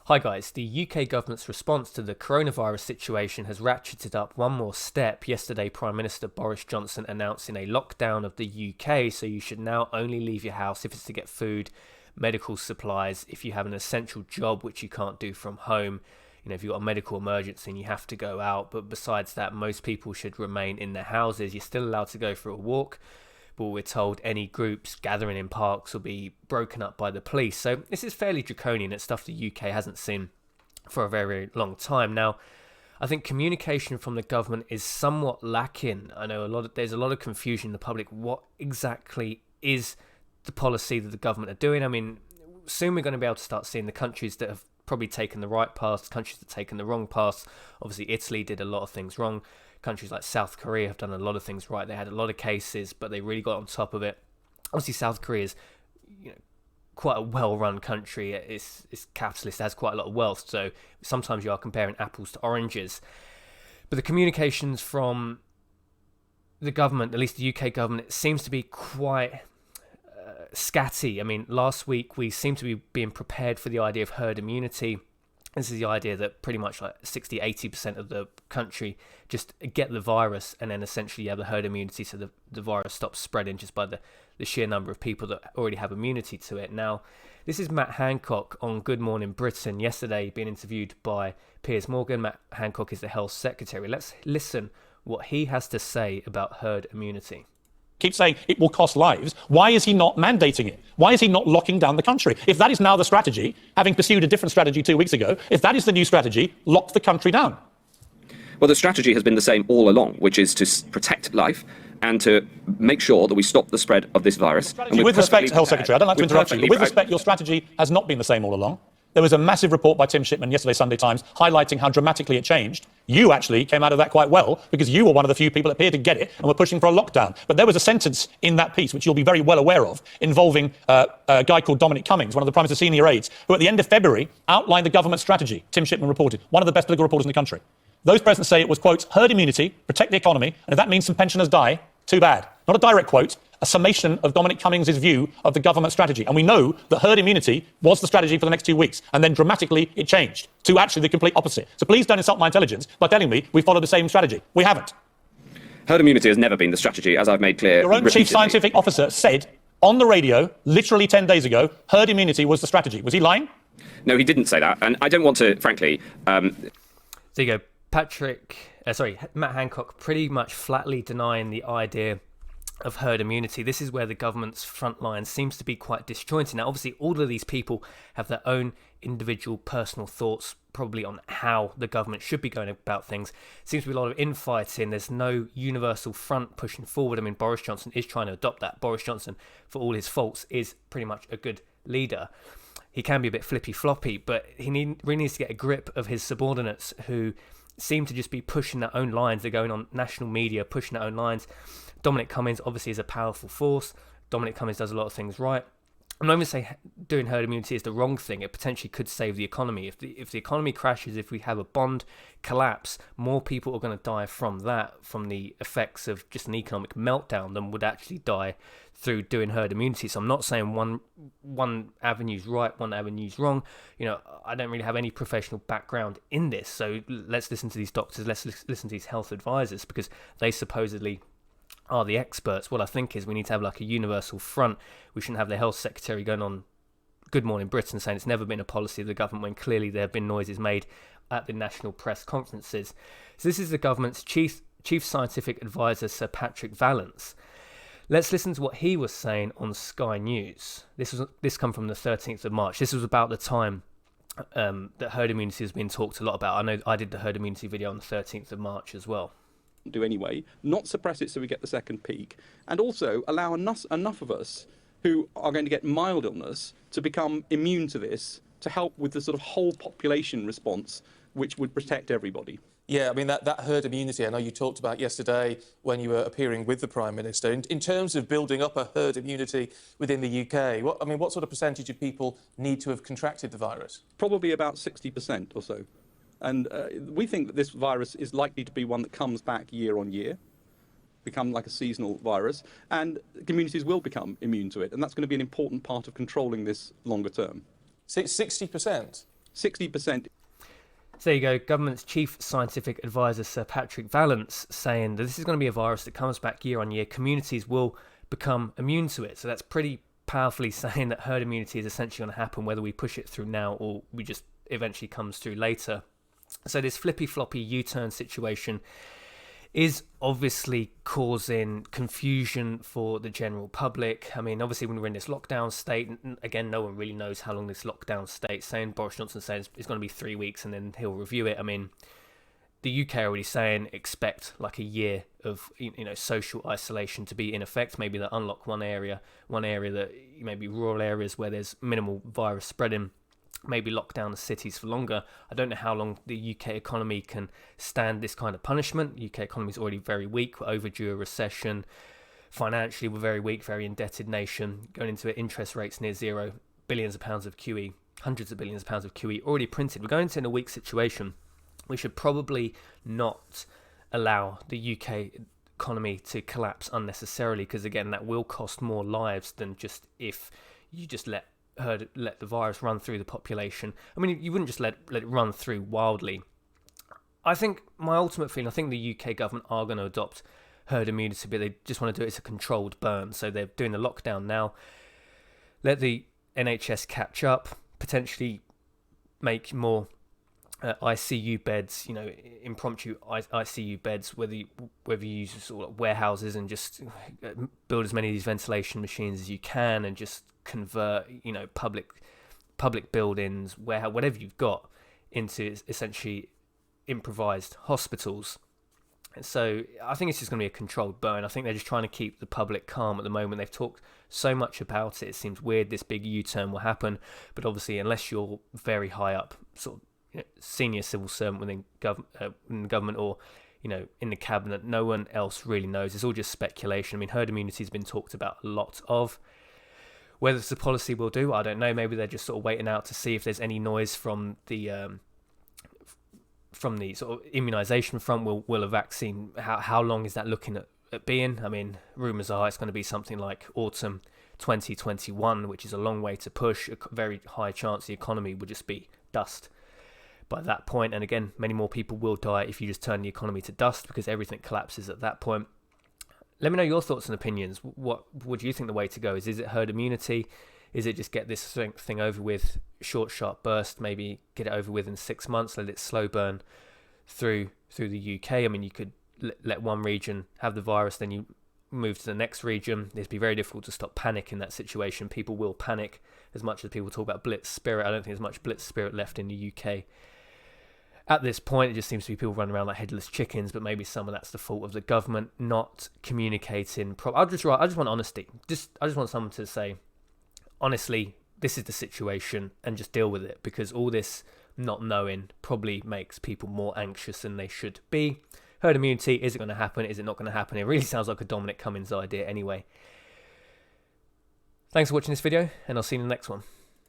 Hi guys, the UK government's response to the coronavirus situation has ratcheted up one more step. Yesterday, Prime Minister Boris Johnson announcing a lockdown of the UK, so you should now only leave your house if it's to get food, medical supplies, if you have an essential job which you can't do from home. If you've got a medical emergency and you have to go out, but besides that, most people should remain in their houses. You're still allowed to go for a walk, but we're told any groups gathering in parks will be broken up by the police. So this is fairly draconian. It's stuff the UK hasn't seen for a very long time. Now, I think communication from the government is somewhat lacking. I know there's a lot of confusion in the public. What exactly is the policy that the government are doing? I mean, soon we're going to be able to start seeing the countries that have probably taken the right path, countries that have taken the wrong path. Obviously, Italy did a lot of things wrong. Countries like South Korea have done a lot of things right. They had a lot of cases, but they really got on top of it. Obviously, South Korea is quite a well-run country. It's capitalist, it has quite a lot of wealth, so sometimes you are comparing apples to oranges. But the communications from the government, at least the UK government, it seems to be quite scatty. I mean, last week we seemed to be being prepared for the idea of herd immunity. This is the idea that pretty much like 60-80% of the country just get the virus, and then essentially you have the herd immunity, so the virus stops spreading just by the sheer number of people that already have immunity to it. Now, this is Matt Hancock on Good Morning Britain yesterday, being interviewed by Piers Morgan. Matt Hancock is the Health Secretary. Let's listen what he has to say about herd immunity. Keep saying it will cost lives. Why is he not mandating it? Why is he not locking down the country? If that is now the strategy, having pursued a different strategy 2 weeks ago, if that is the new strategy, lock the country down. Well, the strategy has been the same all along, which is to protect life and to make sure that we stop the spread of this virus. With respect, Health Secretary, I don't like to interrupt you, but with respect, your strategy has not been the same all along. There was a massive report by Tim Shipman yesterday, Sunday Times, highlighting how dramatically it changed. You actually came out of that quite well, because you were one of the few people that appeared to get it and were pushing for a lockdown. But there was a sentence in that piece, which you'll be very well aware of, involving a guy called Dominic Cummings, one of the Prime Minister's senior aides, who at the end of February outlined the government strategy. Tim Shipman reported, one of the best political reporters in the country. Those present say it was, quote, herd immunity, protect the economy, and if that means some pensioners die, too bad. Not a direct quote, a summation of Dominic Cummings' view of the government strategy. And we know that herd immunity was the strategy for the next 2 weeks, and then dramatically it changed to actually the complete opposite. So please don't insult my intelligence by telling me we followed the same strategy. We haven't. Herd immunity has never been the strategy, as I've made clear. Your own chief scientific officer said on the radio, literally 10 days ago, herd immunity was the strategy. Was he lying? No, he didn't say that. And I don't want to, frankly... There you go. Matt Hancock pretty much flatly denying the idea of herd immunity. This is where the government's front line seems to be quite disjointed. Now, obviously, all of these people have their own individual personal thoughts, probably on how the government should be going about things. Seems to be a lot of infighting. There's no universal front pushing forward. I mean, Boris Johnson is trying to adopt that. Boris Johnson, for all his faults, is pretty much a good leader. He can be a bit flippy-floppy, but he really needs to get a grip of his subordinates who seem to just be pushing their own lines. They're going on national media, pushing their own lines. Dominic Cummings obviously is a powerful force. Dominic Cummings does a lot of things right. I'm not even saying doing herd immunity is the wrong thing. It potentially could save the economy. If the economy crashes, if we have a bond collapse, more people are going to die from that, from the effects of just an economic meltdown, than would actually die through doing herd immunity. So I'm not saying one avenue's right, one avenue's wrong. I don't really have any professional background in this. So let's listen to these doctors, let's listen to these health advisors, because they supposedly are the experts. What I think is we need to have like a universal front. We shouldn't have the Health Secretary going on Good Morning Britain saying it's never been a policy of the government, when clearly there have been noises made at the national press conferences. So this is the government's chief scientific advisor, Sir Patrick Vallance. Let's listen to what he was saying on Sky News. This come from the 13th of March. This was about the time that herd immunity has been talked a lot about. I know I did the herd immunity video on the 13th of March as well. Do anyway, not suppress it so we get the second peak, and also allow enough of us who are going to get mild illness to become immune to this, to help with the sort of whole population response, which would protect everybody. Yeah, I mean, that herd immunity, I know you talked about yesterday when you were appearing with the Prime Minister. In terms of building up a herd immunity within the UK, what sort of percentage of people need to have contracted the virus? Probably about 60% or so. And we think that this virus is likely to be one that comes back year on year, become like a seasonal virus, and communities will become immune to it. And that's going to be an important part of controlling this longer term. 60%? 60%. So there you go, government's chief scientific advisor Sir Patrick Vallance saying that this is going to be a virus that comes back year on year. Communities will become immune to it. So that's pretty powerfully saying that herd immunity is essentially going to happen whether we push it through now or we just eventually comes through later. So this flippy floppy U-turn situation is obviously causing confusion for the general public. I mean, obviously when we're in this lockdown state, again, no one really knows how long this lockdown state's saying. Boris Johnson says it's going to be 3 weeks and then he'll review it. I mean, the UK are already saying expect like a year of social isolation to be in effect. Maybe they unlock one area that maybe rural areas where there's minimal virus spreading. Maybe lock down the cities for longer. I don't know how long the UK economy can stand this kind of punishment. UK economy is already very weak. We're overdue a recession. Financially, we're very weak, very indebted nation. Going into it, interest rates near zero. Billions of pounds of QE, hundreds of billions of pounds of QE already printed. We're going into in a weak situation. We should probably not allow the UK economy to collapse unnecessarily, because again, that will cost more lives than just if you just let the virus run through the population. I mean, you wouldn't just let it run through wildly. I think my ultimate feeling, I think the UK government are going to adopt herd immunity, but they just want to do it as a controlled burn. So they're doing the lockdown now. Let the NHS catch up, potentially make more ICU beds, impromptu ICU beds, whether you use sort of warehouses and just build as many of these ventilation machines as you can and just convert, public buildings, whatever you've got, into essentially improvised hospitals. And so I think it's just going to be a controlled burn. I think they're just trying to keep the public calm at the moment. They've talked so much about it. It seems weird this big U-turn will happen, but obviously unless you're very high up, sort of senior civil servant within the government or in the cabinet, no one else really knows. It's all just speculation. I mean, herd immunity has been talked about a lot of. Whether it's a policy will do, I don't know. Maybe they're just sort of waiting out to see if there's any noise from the sort of immunisation front. Will a vaccine? How long is that looking at being? I mean, rumours are it's going to be something like autumn 2021, which is a long way to push. A very high chance the economy would just be dust by that point. And again, many more people will die if you just turn the economy to dust, because everything collapses at that point. Let me know your thoughts and opinions. What do you think the way to go is? Is it herd immunity? Is it just get this thing over with, short, sharp burst, maybe get it over with in 6 months, let it slow burn through the UK? I mean, you could let one region have the virus, then you move to the next region. It'd be very difficult to stop panic in that situation. People will panic. As much as people talk about blitz spirit, I don't think there's much blitz spirit left in the UK. At this point, it just seems to be people running around like headless chickens, but maybe some of that's the fault of the government not communicating. I just want honesty. I just want someone to say, honestly, this is the situation, and just deal with it, because all this not knowing probably makes people more anxious than they should be. Herd immunity, is it going to happen? Is it not going to happen? It really sounds like a Dominic Cummings idea anyway. Thanks for watching this video, and I'll see you in the next one.